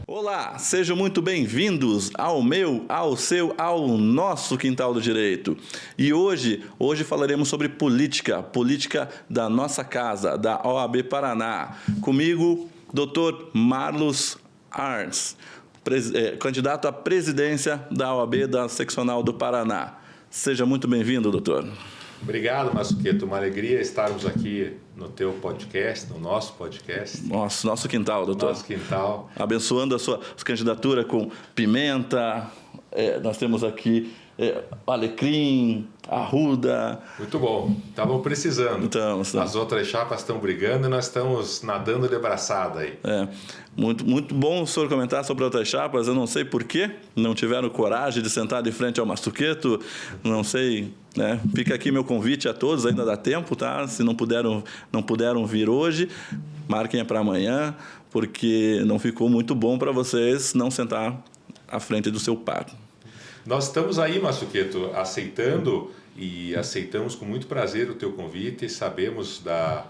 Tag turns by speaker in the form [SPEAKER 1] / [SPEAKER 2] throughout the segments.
[SPEAKER 1] Olá, sejam muito bem-vindos ao meu, ao seu, ao nosso Quintal do Direito. E hoje falaremos sobre política da nossa casa, da OAB Paraná. Comigo, Dr. Marlos Arns, candidato à presidência da OAB da Seccional do Paraná. Seja muito bem-vindo, doutor.
[SPEAKER 2] Obrigado, Massuqueto. Uma alegria estarmos aqui no teu podcast, no nosso podcast.
[SPEAKER 1] Nosso quintal, doutor.
[SPEAKER 2] Nosso quintal.
[SPEAKER 1] Abençoando a sua candidatura com pimenta. Nós temos aqui alecrim, arruda.
[SPEAKER 2] Muito bom. Estavam precisando.
[SPEAKER 1] Estamos.
[SPEAKER 2] As outras chapas estão brigando e nós estamos nadando de braçada aí.
[SPEAKER 1] Muito bom o senhor comentar sobre outras chapas. Eu não sei por que não tiveram coragem de sentar de frente ao Massuqueto. Não sei, né? Fica aqui meu convite a todos, ainda dá tempo, tá? Se não puderam vir hoje, marquem para amanhã, porque não ficou muito bom para vocês não sentar à frente do seu par.
[SPEAKER 2] Nós estamos aí, Massuqueto, aceitamos com muito prazer o teu convite. Sabemos da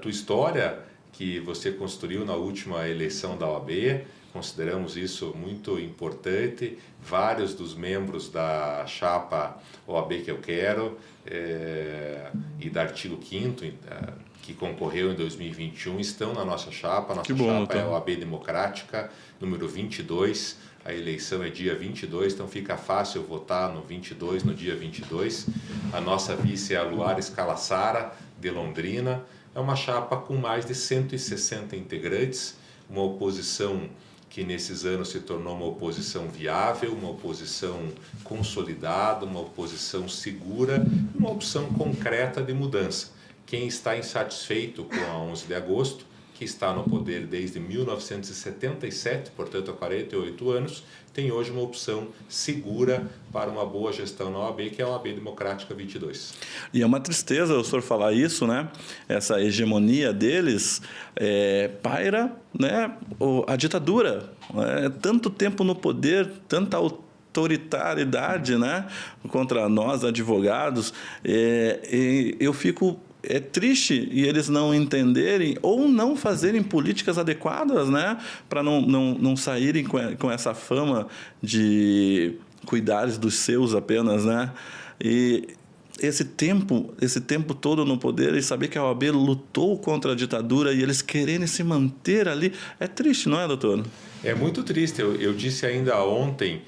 [SPEAKER 2] tua história que você construiu na última eleição da OAB. Consideramos isso muito importante. Vários dos membros da chapa OAB que eu quero e da artigo 5º, que concorreu em 2021, estão na nossa chapa. Nossa chapa é a OAB Democrática, número 22. A eleição é dia 22, então fica fácil votar no dia 22. A nossa vice é a Luara Scalassara, de Londrina. É uma chapa com mais de 160 integrantes, uma oposição que nesses anos se tornou uma oposição viável, uma oposição consolidada, uma oposição segura, uma opção concreta de mudança. Quem está insatisfeito com a 11 de agosto, que está no poder desde 1977, portanto há 48 anos, tem hoje uma opção segura para uma boa gestão na OAB, que é a OAB Democrática 22.
[SPEAKER 1] E é uma tristeza o senhor falar isso, né? Essa hegemonia deles paira, né? A ditadura, né? Tanto tempo no poder, tanta autoridade, né? Contra nós, advogados, eu fico... É triste e eles não entenderem ou não fazerem políticas adequadas, né? Para não saírem com essa fama de cuidares dos seus apenas, né? E esse tempo todo no poder e saber que a OAB lutou contra a ditadura e eles quererem se manter ali, é triste, não é, doutor?
[SPEAKER 2] É muito triste. Eu disse ainda ontem,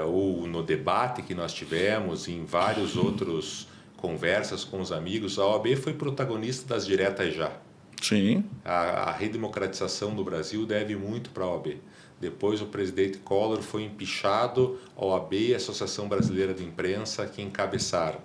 [SPEAKER 2] ou no debate que nós tivemos, em vários outros conversas com os amigos, a OAB foi protagonista das diretas já.
[SPEAKER 1] Sim.
[SPEAKER 2] A redemocratização do Brasil deve muito para a OAB. Depois o presidente Collor foi empichado, a OAB e a Associação Brasileira de Imprensa que encabeçaram.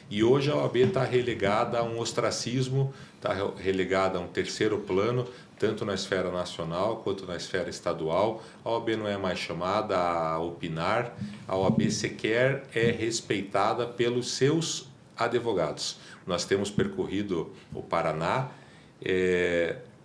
[SPEAKER 2] E hoje a OAB está relegada a um ostracismo, está relegada a um terceiro plano, tanto na esfera nacional quanto na esfera estadual. A OAB não é mais chamada a opinar, a OAB sequer é respeitada pelos seus advogados. Nós temos percorrido o Paraná,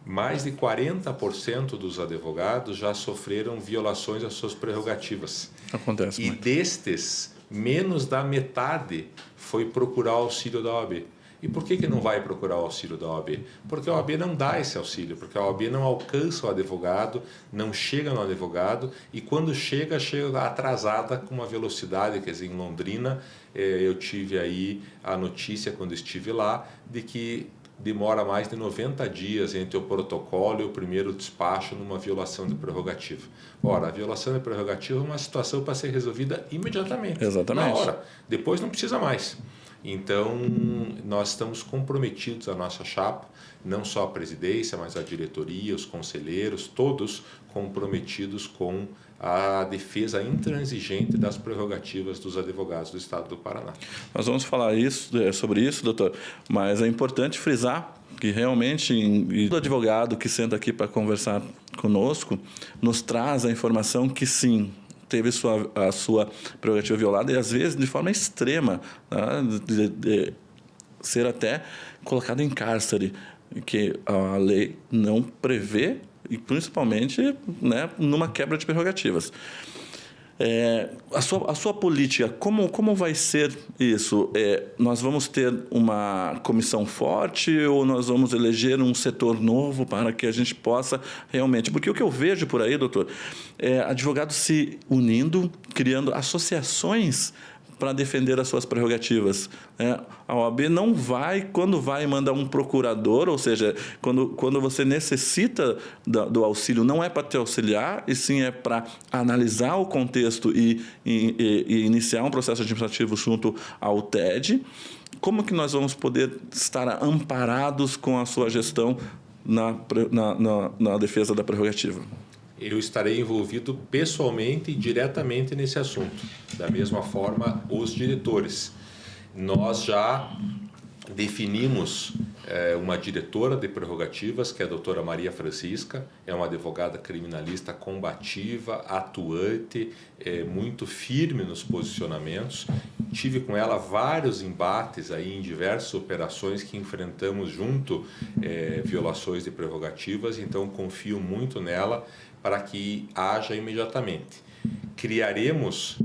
[SPEAKER 2] mais de 40% dos advogados já sofreram violações às suas prerrogativas.
[SPEAKER 1] Acontece.
[SPEAKER 2] E destes, menos da metade foi procurar o auxílio da OAB. E por que não vai procurar o auxílio da OAB? Porque a OAB não dá esse auxílio, porque a OAB não alcança o advogado, não chega no advogado, e quando chega atrasada com uma velocidade. Quer dizer, em Londrina, eu tive aí a notícia quando estive lá, de que demora mais de 90 dias entre o protocolo e o primeiro despacho numa violação de prerrogativa. Ora, a violação de prerrogativa é uma situação para ser resolvida imediatamente.
[SPEAKER 1] Exatamente.
[SPEAKER 2] Na hora. Depois não precisa mais. Então, nós estamos comprometidos, a nossa chapa, não só a presidência, mas a diretoria, os conselheiros, todos comprometidos com a defesa intransigente das prerrogativas dos advogados do Estado do Paraná.
[SPEAKER 1] Nós vamos falar sobre isso, doutor, mas é importante frisar que realmente o advogado que senta aqui para conversar conosco nos traz a informação que sim, teve a sua prerrogativa violada e às vezes de forma extrema, tá? de ser até colocado em cárcere, que a lei não prevê, e principalmente, né, numa quebra de prerrogativas. A sua política, como vai ser isso? Nós vamos ter uma comissão forte ou nós vamos eleger um setor novo para que a gente possa realmente... Porque o que eu vejo por aí, doutor, é advogados se unindo, criando associações para defender as suas prerrogativas. A OAB não vai, quando vai mandar um procurador, ou seja, quando você necessita do auxílio, não é para te auxiliar, e sim é para analisar o contexto e iniciar um processo administrativo junto ao TED. Como que nós vamos poder estar amparados com a sua gestão na defesa da prerrogativa?
[SPEAKER 2] Eu estarei envolvido pessoalmente e diretamente nesse assunto. Da mesma forma, os diretores. Nós já definimos uma diretora de prerrogativas, que é a doutora Maria Francisca, é uma advogada criminalista combativa, atuante, muito firme nos posicionamentos. Tive com ela vários embates aí em diversas operações que enfrentamos junto, violações de prerrogativas, então confio muito nela para que haja imediatamente. Criaremos,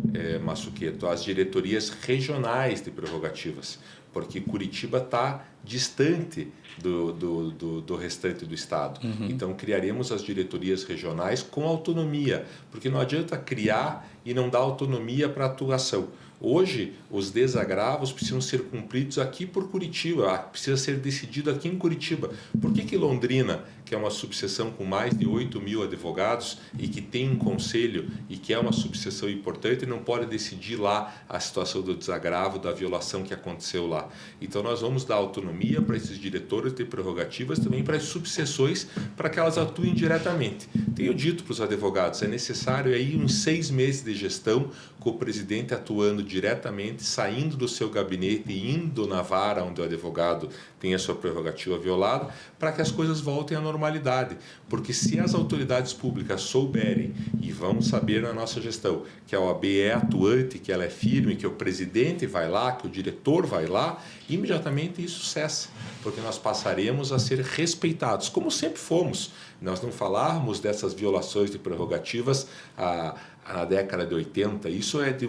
[SPEAKER 2] Massuqueto, as diretorias regionais de prerrogativas, porque Curitiba está distante do restante do estado. Uhum. Então, criaremos as diretorias regionais com autonomia, porque não adianta criar e não dar autonomia para a atuação. Hoje, os desagravos precisam ser cumpridos aqui por Curitiba, precisa ser decidido aqui em Curitiba. Por que Londrina, que é uma subseção com mais de 8.000 advogados e que tem um conselho e que é uma subseção importante, não pode decidir lá a situação do desagravo, da violação que aconteceu lá? Então, nós vamos dar autonomia para esses diretores de prerrogativas, também para as subseções, para que elas atuem diretamente. Tenho dito para os advogados, é necessário aí uns 6 meses de gestão com o presidente atuando diretamente, saindo do seu gabinete e indo na vara onde o advogado tem a sua prerrogativa violada, para que as coisas voltem à normalidade. Porque se as autoridades públicas souberem, e vão saber na nossa gestão, que a OAB é atuante, que ela é firme, que o presidente vai lá, que o diretor vai lá, imediatamente isso cessa, porque nós passaremos a ser respeitados, como sempre fomos. Nós não falarmos dessas violações de prerrogativas na década de 80, isso é de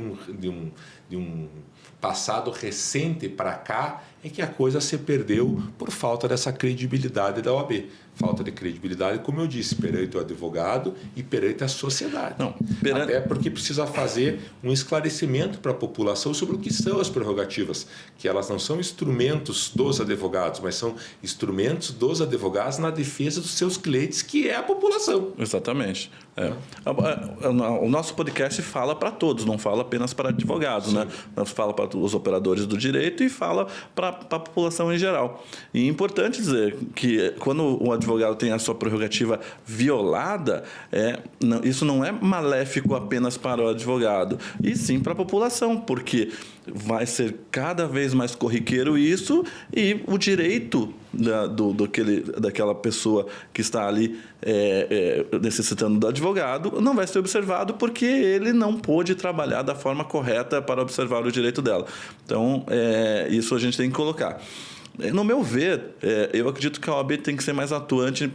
[SPEAKER 2] um passado recente para cá, em que a coisa se perdeu por falta dessa credibilidade da OAB. Falta de credibilidade, como eu disse, perante o advogado e perante a sociedade. Até porque precisa fazer um esclarecimento para a população sobre o que são as prerrogativas, que elas não são instrumentos dos advogados, mas são instrumentos dos advogados na defesa dos seus clientes, que é a população.
[SPEAKER 1] Exatamente. O nosso podcast fala para todos, não fala apenas para advogados, né? Nós fala para os operadores do direito e fala para a população em geral. E é importante dizer que quando o advogado tem a sua prerrogativa violada, isso não é maléfico apenas para o advogado, e sim para a população, porque vai ser cada vez mais corriqueiro isso, e o direito daquela pessoa que está ali necessitando do advogado não vai ser observado, porque ele não pôde trabalhar da forma correta para observar o direito dela. Então, isso a gente tem que colocar. No meu ver, eu acredito que a OAB tem que ser mais atuante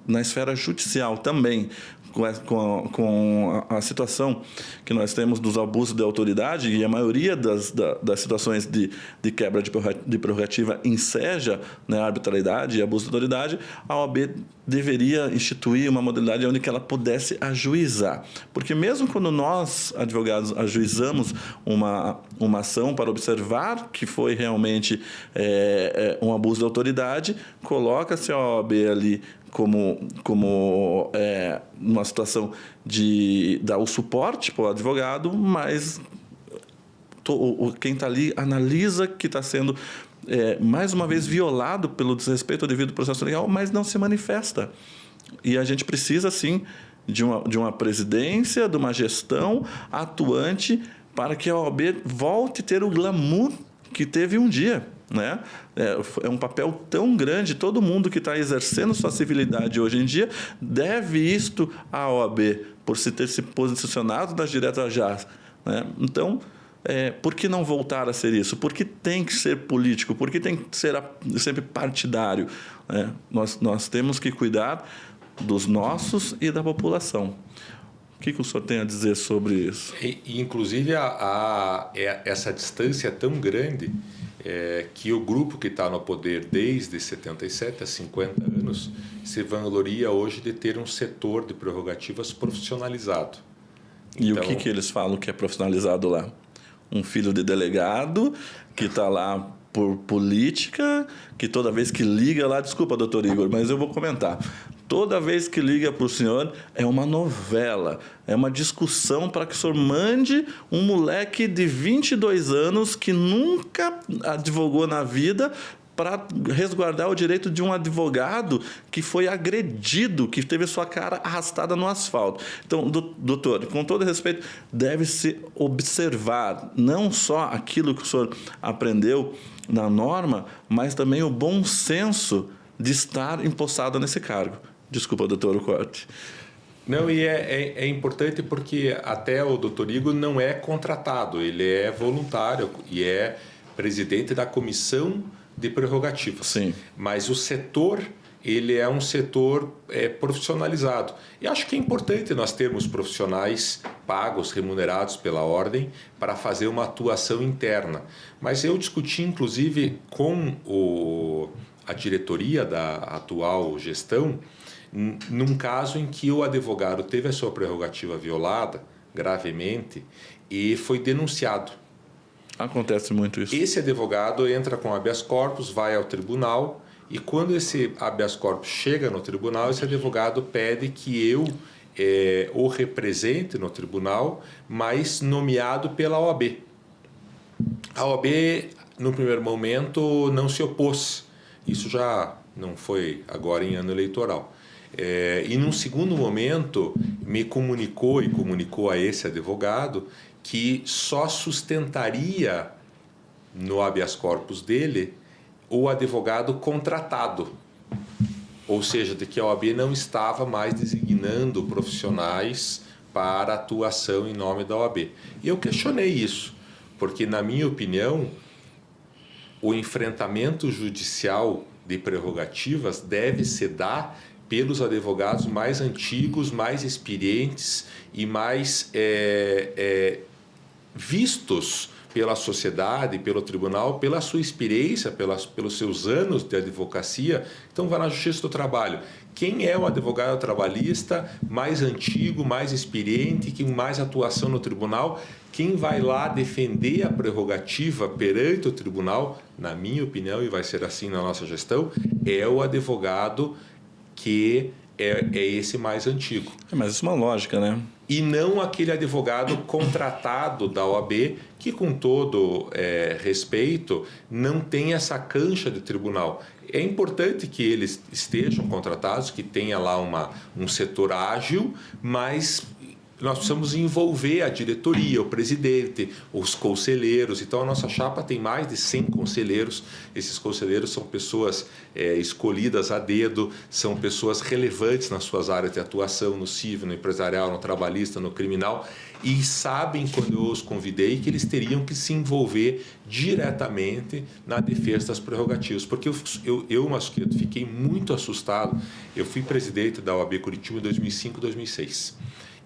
[SPEAKER 1] na esfera judicial também, com a situação que nós temos dos abusos de autoridade, e a maioria das situações de quebra de prerrogativa enseja, né, a arbitrariedade e abuso de autoridade. A OAB deveria instituir uma modalidade onde que ela pudesse ajuizar. Porque mesmo quando nós, advogados, ajuizamos uma ação para observar que foi realmente um abuso de autoridade, coloca-se a OAB ali como numa situação de dar o suporte para o advogado, mas quem está ali analisa que está sendo mais uma vez violado pelo desrespeito ao devido processo legal, mas não se manifesta. E a gente precisa, sim, de uma presidência, de uma gestão atuante para que a OAB volte a ter o glamour que teve um dia, né? É um papel tão grande, todo mundo que está exercendo sua civilidade hoje em dia deve isto à OAB, por ter se posicionado nas diretas já, né? Então, por que não voltar a ser isso? Por que tem que ser político? Por que tem que ser sempre partidário, né? Nós temos que cuidar dos nossos e da população. O que o senhor tem a dizer sobre isso?
[SPEAKER 2] Inclusive, essa distância é tão grande que o grupo que está no poder desde 77 a 50 anos se vangloria hoje de ter um setor de prerrogativas profissionalizado.
[SPEAKER 1] E então, o que eles falam que é profissionalizado lá? Um filho de delegado que está lá por política, que toda vez que liga lá... Desculpa, doutor Igor, mas eu vou comentar. Toda vez que liga para o senhor, é uma novela, é uma discussão para que o senhor mande um moleque de 22 anos que nunca advogou na vida para resguardar o direito de um advogado que foi agredido, que teve sua cara arrastada no asfalto. Então, doutor, com todo respeito, deve-se observar não só aquilo que o senhor aprendeu na norma, mas também o bom senso de estar empossado nesse cargo. Desculpa, doutor, o corte.
[SPEAKER 2] Não, e é importante porque até o doutor Igor não é contratado, ele é voluntário e é presidente da comissão de prerrogativas.
[SPEAKER 1] Sim.
[SPEAKER 2] Mas o setor, ele é um setor profissionalizado. E acho que é importante nós termos profissionais pagos, remunerados pela ordem, para fazer uma atuação interna. Mas eu discuti, inclusive, com a diretoria da atual gestão, num caso em que o advogado teve a sua prerrogativa violada gravemente e foi denunciado.
[SPEAKER 1] Acontece muito isso.
[SPEAKER 2] Esse advogado entra com habeas corpus, vai ao tribunal e quando esse habeas corpus chega no tribunal, esse advogado pede que eu o represente no tribunal, mas nomeado pela OAB. A OAB, no primeiro momento, não se opôs. Isso já não foi agora em ano eleitoral. E num segundo momento me comunicou e comunicou a esse advogado que só sustentaria no habeas corpus dele o advogado contratado, ou seja, de que a OAB não estava mais designando profissionais para atuação em nome da OAB. E eu questionei isso, porque na minha opinião o enfrentamento judicial de prerrogativas deve se dar pelos advogados mais antigos, mais experientes e mais vistos pela sociedade, pelo tribunal, pela sua experiência, pelos seus anos de advocacia. Então, vai na Justiça do Trabalho. Quem é o advogado trabalhista mais antigo, mais experiente, que mais atuação no tribunal? Quem vai lá defender a prerrogativa perante o tribunal, na minha opinião, e vai ser assim na nossa gestão, é o advogado que é esse mais antigo.
[SPEAKER 1] Mas isso é uma lógica, né?
[SPEAKER 2] E não aquele advogado contratado da OAB, que com todo respeito não tem essa cancha de tribunal. É importante que eles estejam contratados, que tenha lá um setor ágil, mas nós precisamos envolver a diretoria, o presidente, os conselheiros. Então, a nossa chapa tem mais de 100 conselheiros. Esses conselheiros são pessoas escolhidas a dedo, são pessoas relevantes nas suas áreas de atuação, no civil, no empresarial, no trabalhista, no criminal, e sabem, quando eu os convidei, que eles teriam que se envolver diretamente na defesa das prerrogativas. Porque eu Masqueto, fiquei muito assustado. Eu fui presidente da OAB Curitiba em 2005 e 2006.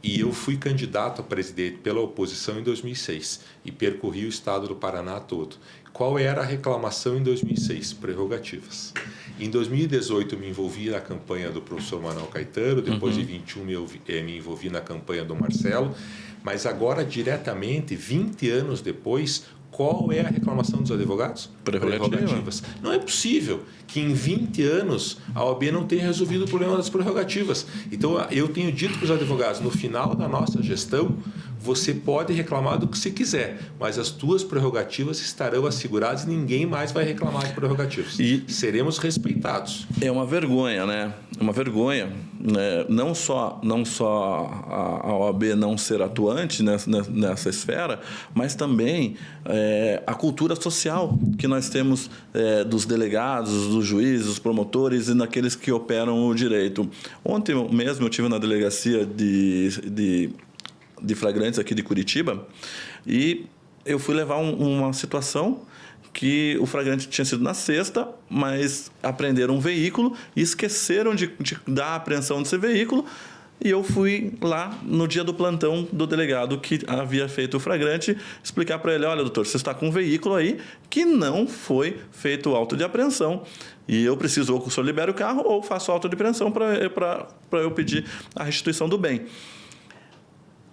[SPEAKER 2] E eu fui candidato a presidente pela oposição em 2006 e percorri o estado do Paraná todo. Qual era a reclamação em 2006? Prerrogativas. Em 2018 eu me envolvi na campanha do professor Manuel Caetano, depois de 21 me envolvi na campanha do Marcelo, mas agora diretamente, 20 anos depois, qual é a reclamação dos advogados? Prerrogativas. Não é possível que em 20 anos a OAB não tenha resolvido o problema das prerrogativas. Então, eu tenho dito para os advogados, no final da nossa gestão, você pode reclamar do que você quiser, mas as tuas prerrogativas estarão asseguradas e ninguém mais vai reclamar de prerrogativas. E seremos respeitados.
[SPEAKER 1] É uma vergonha, né? É uma vergonha, né? Não só a OAB não ser atuante nessa esfera, mas também a cultura social que nós temos dos delegados, dos juízes, dos promotores e daqueles que operam o direito. Ontem mesmo eu estive na delegacia de flagrantes aqui de Curitiba e eu fui levar uma situação que o flagrante tinha sido na sexta, mas apreenderam um veículo e esqueceram de dar a apreensão desse veículo e eu fui lá no dia do plantão do delegado que havia feito o flagrante, explicar para ele: olha, doutor, você está com um veículo aí que não foi feito auto de apreensão, e eu preciso ou que o senhor libere o carro ou faço auto de apreensão para eu pedir a restituição do bem.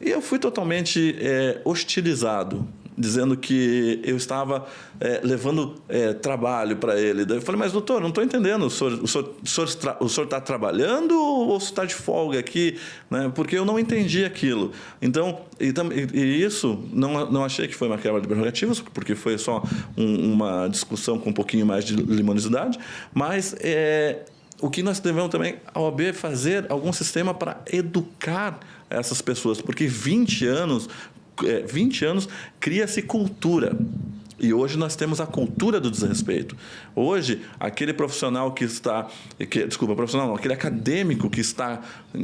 [SPEAKER 1] E eu fui totalmente hostilizado, dizendo que eu estava levando trabalho para ele. Daí eu falei: mas doutor, não estou entendendo, o senhor está trabalhando ou o senhor está de folga aqui? Né? Porque eu não entendi aquilo. Então, e isso, não achei que foi uma quebra de prerrogativas, porque foi só uma discussão com um pouquinho mais de liminosidade, mas o que nós devemos também, a OAB, fazer algum sistema para educar essas pessoas, porque 20 anos cria-se cultura. E hoje nós temos a cultura do desrespeito. Hoje, aquele profissional aquele acadêmico que está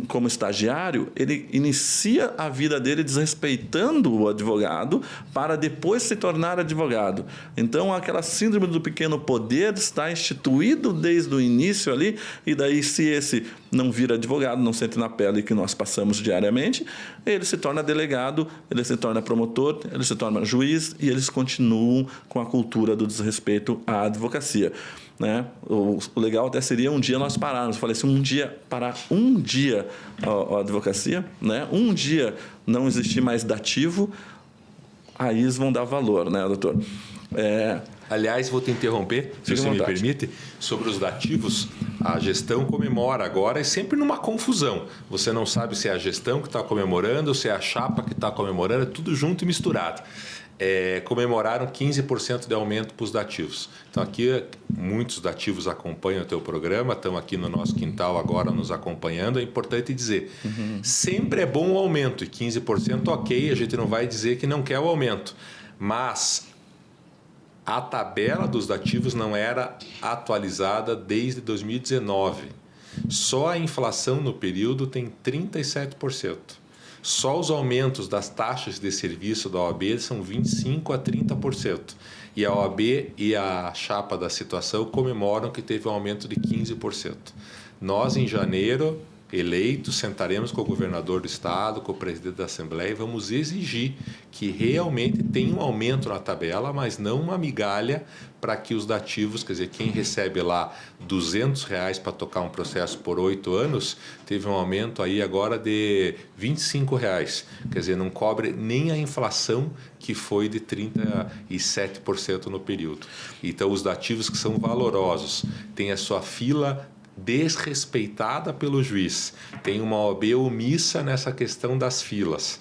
[SPEAKER 1] como estagiário, ele inicia a vida dele desrespeitando o advogado para depois se tornar advogado. Então, aquela síndrome do pequeno poder está instituído desde o início ali, e daí, se esse não vira advogado, não sente na pele que nós passamos diariamente, ele se torna delegado, ele se torna promotor, ele se torna juiz, e eles continuam com a cultura do desrespeito à advocacia. Né? O legal até seria um dia nós pararmos. Eu falei assim: parar um dia a advocacia, né? Um dia não existir mais dativo, aí eles vão dar valor, né, doutor?
[SPEAKER 2] Aliás, vou te interromper, se você me permite, sobre os dativos. A gestão comemora agora, é sempre numa confusão. Você não sabe se é a gestão que está comemorando, se é a chapa que está comemorando, é tudo junto e misturado. Comemoraram 15% de aumento para os dativos. Então, aqui, muitos dativos acompanham o teu programa, estão aqui no nosso quintal agora nos acompanhando. É importante dizer, sempre é bom o aumento, e 15% ok, a gente não vai dizer que não quer o aumento. Mas a tabela dos dativos não era atualizada desde 2019. Só a inflação no período tem 37%. Só os aumentos das taxas de serviço da OAB são 25% a 30%. E a OAB e a chapa da situação comemoram que teve um aumento de 15%. Nós, em janeiro, eleitos, sentaremos com o governador do estado, com o presidente da Assembleia, e vamos exigir que realmente tenha um aumento na tabela, mas não uma migalha, para que os dativos, quer dizer, quem recebe lá R$200 para tocar um processo por 8 anos, teve um aumento aí agora de R$25. Quer dizer, não cobre nem a inflação, que foi de 37% no período. Então, os dativos que são valorosos, têm a sua fila desrespeitada pelo juiz, tem uma OAB omissa nessa questão das filas,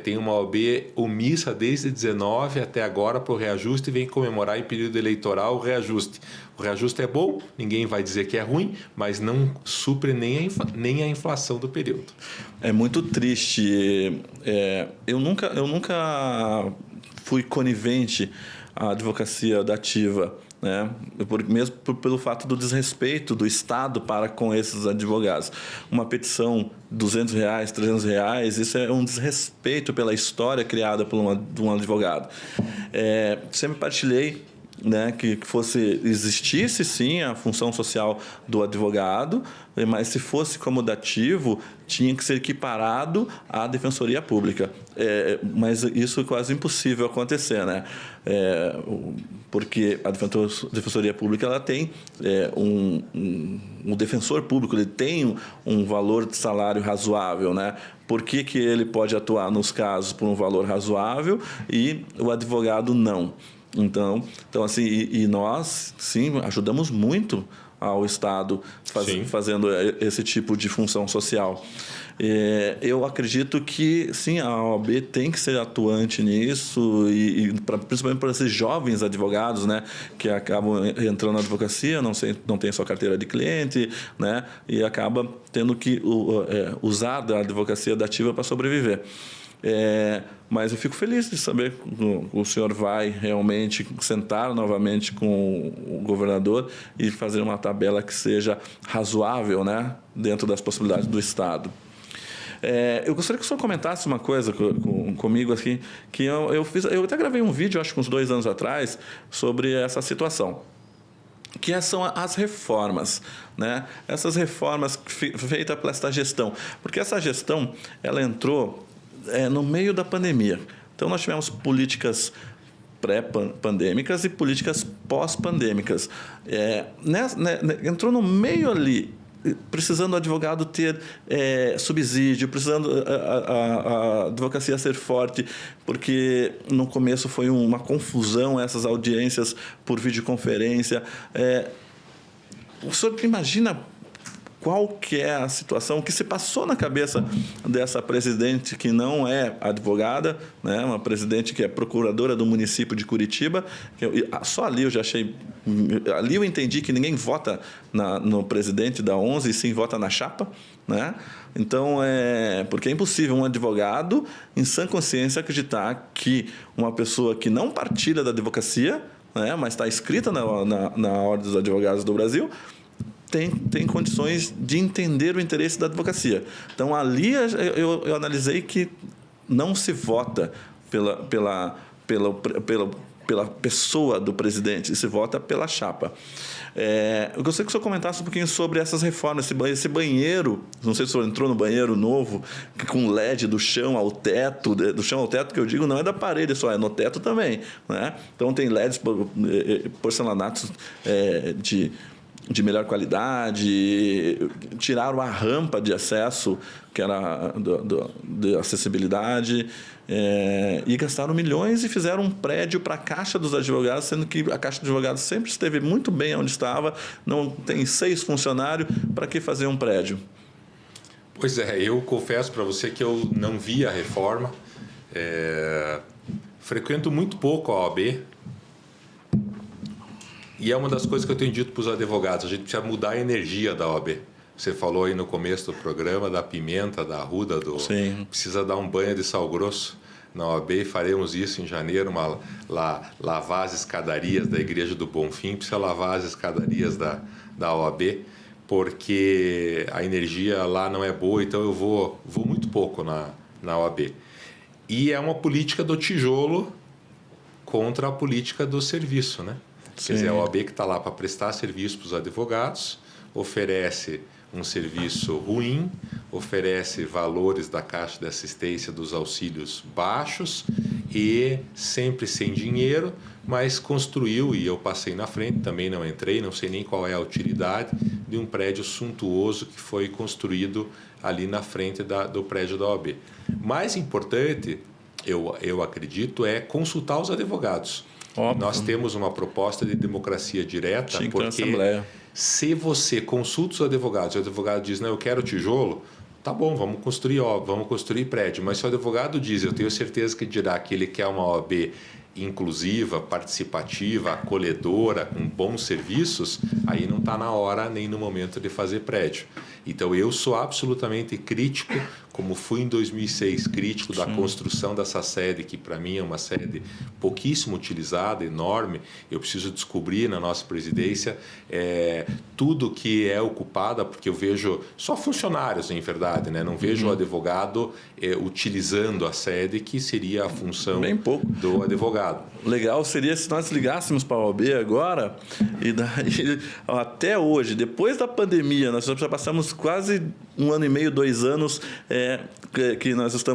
[SPEAKER 2] tem uma OAB omissa desde 19 até agora para o reajuste, e vem comemorar em período eleitoral o reajuste. O reajuste é bom, ninguém vai dizer que é ruim, mas não supre nem a inflação do período. É muito triste. Eu nunca fui conivente à advocacia dativa, né? Mesmo pelo fato do desrespeito do Estado para com esses advogados. Uma petição R$200, R$300, isso é um desrespeito pela história criada por um advogado. Sempre partilhei, né, que existisse sim a função social do advogado, mas se fosse como dativo, tinha que ser equiparado à Defensoria Pública. Mas isso é quase impossível acontecer, né? Porque a Defensoria Pública ela tem um defensor público, ele tem um valor de salário razoável, né? Por que ele pode atuar nos casos por um valor razoável e o advogado não? Então assim, e nós, sim, ajudamos muito ao Estado fazendo esse tipo de função social. Eu acredito que, sim, a OAB tem que ser atuante nisso, principalmente para esses jovens advogados, né, que acabam entrando na advocacia, não tem sua carteira de cliente, né, e acaba tendo que usar da advocacia dativa para sobreviver. Mas eu fico feliz de saber que o senhor vai realmente sentar novamente com o governador e fazer uma tabela que seja razoável, né, dentro das possibilidades do Estado. Eu gostaria que o senhor comentasse uma coisa comigo aqui, que eu até gravei um vídeo, acho que uns 2 anos atrás, sobre essa situação.
[SPEAKER 1] que são as reformas, né? Essas reformas feitas por esta gestão, porque essa gestão ela entrou no meio da pandemia. Então nós tivemos políticas pré-pandêmicas e políticas pós-pandêmicas. Entrou no meio ali, precisando o advogado ter subsídio, precisando a advocacia ser forte, porque no começo foi uma confusão essas audiências por videoconferência. O senhor imagina qual que é a situação que se passou na cabeça dessa presidente que não é advogada, né? Uma presidente que é procuradora do município de Curitiba. Só ali eu já achei... Ali eu entendi que ninguém vota no presidente da 11, e sim vota na chapa, né? Então, porque é impossível um advogado, em sã consciência, acreditar que uma pessoa que não partilha da advocacia, né, mas está escrita na Ordem dos Advogados do Brasil, tem condições de entender o interesse da advocacia. Então, ali eu analisei que não se vota pela pessoa do presidente, se vota pela chapa. Eu gostaria que o senhor comentasse um pouquinho sobre essas reformas, esse banheiro, não sei se o senhor entrou no banheiro novo, com LED do chão ao teto, que eu digo não é da parede só, é no teto também, né? Então tem LEDs, porcelanatos de melhor qualidade, tiraram a rampa de acesso, que era de acessibilidade, e gastaram milhões e fizeram um prédio para a Caixa dos Advogados, sendo que a Caixa dos Advogados sempre esteve muito bem onde estava, não tem 6 funcionários, para que fazer um prédio?
[SPEAKER 2] Pois é, eu confesso para você que eu não vi a reforma, frequento muito pouco a OAB, e é uma das coisas que eu tenho dito para os advogados, a gente precisa mudar a energia da OAB. Você falou aí no começo do programa da pimenta, da arruda, precisa dar um banho de sal grosso na OAB, e faremos isso em janeiro, lavar as escadarias da Igreja do Bonfim, precisa lavar as escadarias da OAB, porque a energia lá não é boa, então eu vou muito pouco na OAB. E é uma política do tijolo contra a política do serviço, né? Quer dizer, a OAB que está lá para prestar serviço para os advogados, oferece um serviço ruim, oferece valores da Caixa de Assistência dos auxílios baixos e sempre sem dinheiro, mas construiu, e eu passei na frente, também não entrei, não sei nem qual é a utilidade, de um prédio suntuoso que foi construído ali na frente do prédio da OAB. Mais importante, eu acredito, é consultar os advogados. Óbvio. Nós temos uma proposta de democracia direta, porque se você consulta os advogados, o advogado diz, não, eu quero tijolo, tá bom, vamos construir prédio. Mas se o advogado diz, eu tenho certeza que dirá que ele quer uma OAB inclusiva, participativa, acolhedora, com bons serviços, aí não está na hora nem no momento de fazer prédio. Então eu sou absolutamente crítico, como fui em 2006 crítico da construção dessa sede, que para mim é uma sede pouquíssimo utilizada, enorme. Eu preciso descobrir na nossa presidência tudo que é ocupada, porque eu vejo só funcionários, em verdade, né? Não vejo o advogado utilizando a sede, que seria a função do advogado.
[SPEAKER 1] Legal seria se nós ligássemos para a OAB agora, e daí, até hoje, depois da pandemia, nós já passamos quase 1 ano e meio, 2 anos que nós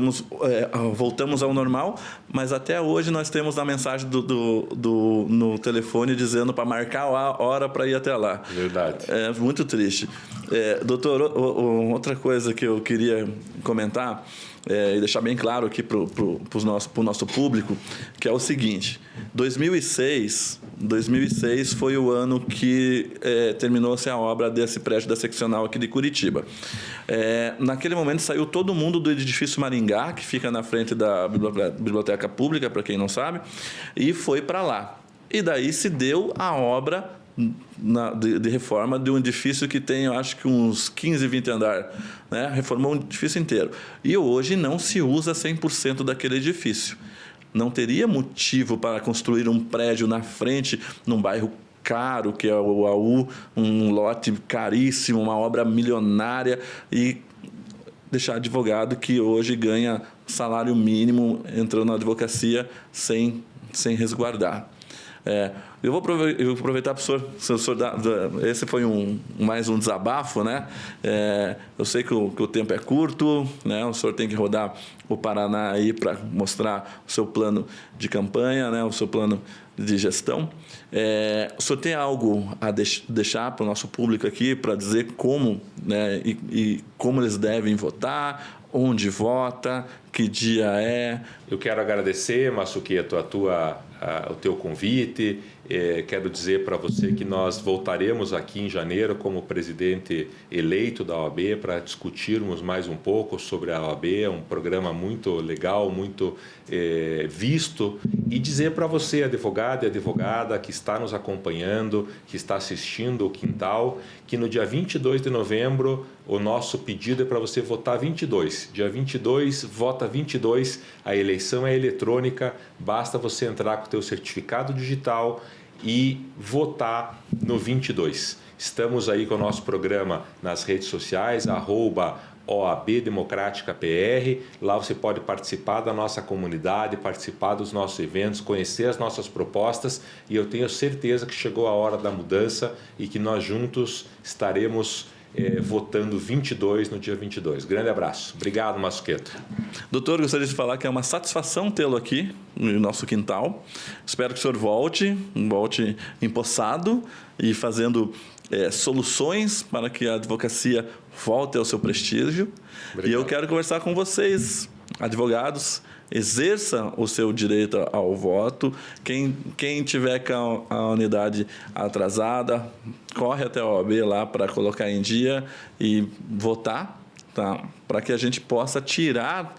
[SPEAKER 1] voltamos ao normal, mas até hoje nós temos a mensagem no telefone dizendo para marcar a hora para ir até lá.
[SPEAKER 2] Verdade.
[SPEAKER 1] É muito triste. Doutor, outra coisa que eu queria comentar e deixar bem claro aqui para o nosso público, que é o seguinte: 2006 foi o ano que terminou-se a obra desse prédio da seccional aqui de Curitiba. Naquele momento saiu todo mundo do edifício Maringá, que fica na frente da Biblioteca Pública, para quem não sabe, e foi para lá. E daí se deu a obra de reforma de um edifício que tem, eu acho que uns 15, 20 andares, né? Reformou um edifício inteiro. E hoje não se usa 100% daquele edifício. Não teria motivo para construir um prédio na frente, num bairro caro, que é o AU, um lote caríssimo, uma obra milionária, e deixar advogado que hoje ganha salário mínimo entrando na advocacia sem resguardar. Eu vou aproveitar para o senhor esse foi mais um desabafo, né? Eu sei que o tempo é curto, né? O senhor tem que rodar o Paraná aí para mostrar o seu plano de campanha, né? O seu plano de gestão. O senhor tem algo a deixar para o nosso público aqui para dizer como, né? E como eles devem votar, onde vota, que dia é?
[SPEAKER 2] Eu quero agradecer, Massuqueto, o teu convite. Quero dizer para você que nós voltaremos aqui em janeiro como presidente eleito da OAB para discutirmos mais um pouco sobre a OAB. É um programa muito legal, muito visto. E dizer para você, advogado e advogada que está nos acompanhando, que está assistindo o Quintal, que no dia 22 de novembro o nosso pedido é para você votar 22. Dia 22, vota 22. A eleição é eletrônica, basta você entrar com o teu certificado digital e votar no 22. Estamos aí com o nosso programa nas redes sociais, @OAB Democrática PR. Lá você pode participar da nossa comunidade, participar dos nossos eventos, conhecer as nossas propostas, e eu tenho certeza que chegou a hora da mudança e que nós juntos estaremos votando 22 no dia 22. Grande abraço. Obrigado, Massuqueto.
[SPEAKER 1] Doutor, gostaria de falar que é uma satisfação tê-lo aqui no nosso quintal. Espero que o senhor volte empossado e fazendo soluções para que a advocacia volte ao seu prestígio. Obrigado. E eu quero conversar com vocês, advogados. Exerça o seu direito ao voto. Quem tiver com a unidade atrasada, corre até a OAB lá para colocar em dia e votar, tá? Para que a gente possa tirar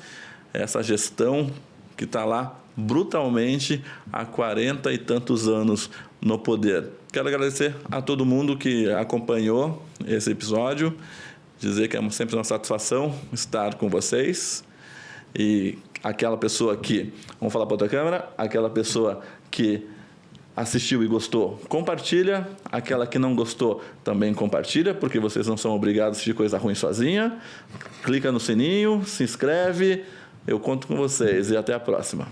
[SPEAKER 1] essa gestão que está lá brutalmente há 40 e tantos anos no poder. Quero agradecer a todo mundo que acompanhou esse episódio, dizer que é sempre uma satisfação estar com vocês. E aquela pessoa que, vamos falar para outra câmera, aquela pessoa que assistiu e gostou, compartilha. Aquela que não gostou, também compartilha, porque vocês não são obrigados a assistir coisa ruim sozinha. Clica no sininho, se inscreve. Eu conto com vocês e até a próxima.